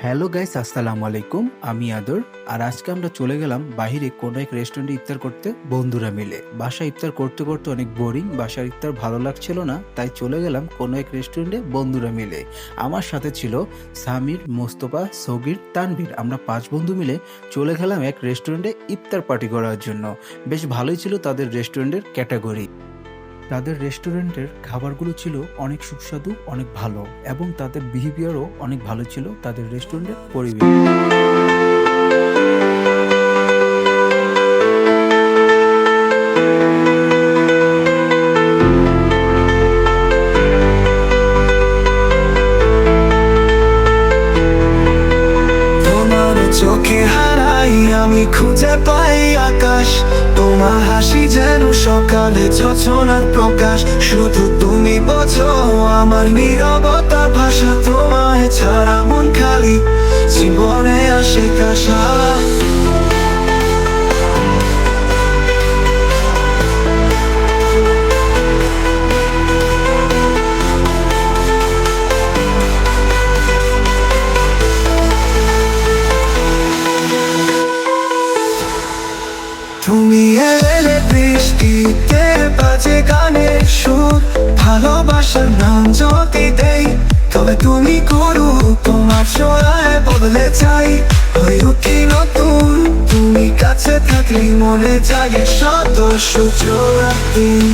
Hello guys, আসসালামু আলাইকুম। আমি আদর। আর আজকে আমরা চলে গেলাম বাহিরে কোনো এক রেস্টুরেন্টে ইফতার করতে বন্ধুরা মিলে। বাসায় ইফতার করতে করতে অনেক বোরিং, বাসার ইফতার ভালো লাগছিল না, তাই চলে গেলাম কোনো এক রেস্টুরেন্টে বন্ধুরা মিলে। আমার সাথে ছিল সামির, মোস্তফা, সগির, তানভীর। আমরা 5 বন্ধু মিলে চলে গেলাম এক রেস্টুরেন্টে ইফতার পার্টি করার জন্য। বেশ ভালোই ছিল তাদের রেস্টুরেন্টের ক্যাটাগরি। তাদের রেস্টুরেন্টের খাবারগুলো ছিল অনেক সুস্বাদু, অনেক ভালো, এবং তাদের বিহেভিয়ারও অনেক ভালো ছিল তাদের রেস্টুরেন্টের পরিবেশ। তোমার চোখে হারাই আমি, খুঁজে পাই আকাশ। তোমার হাসি যেন সকালে যোছনার প্রকাশ। শুধু তুমি বোঝো আমার নীরবতার ভাষা। তোমায় ছাড়া মন খালি, জীবনে আসে কাশা। তুমি এলে বৃষ্টিতে বাজে গানের সুর। ভালোবাসার নাম যদি দেই তবে তুমি করো। তোমার ছোঁয়ায় বদলে চাই, হয়ে উঠি নতুন। তুমি কাছে থাকলে মনে জাগে শত সূর্য রাত দিন।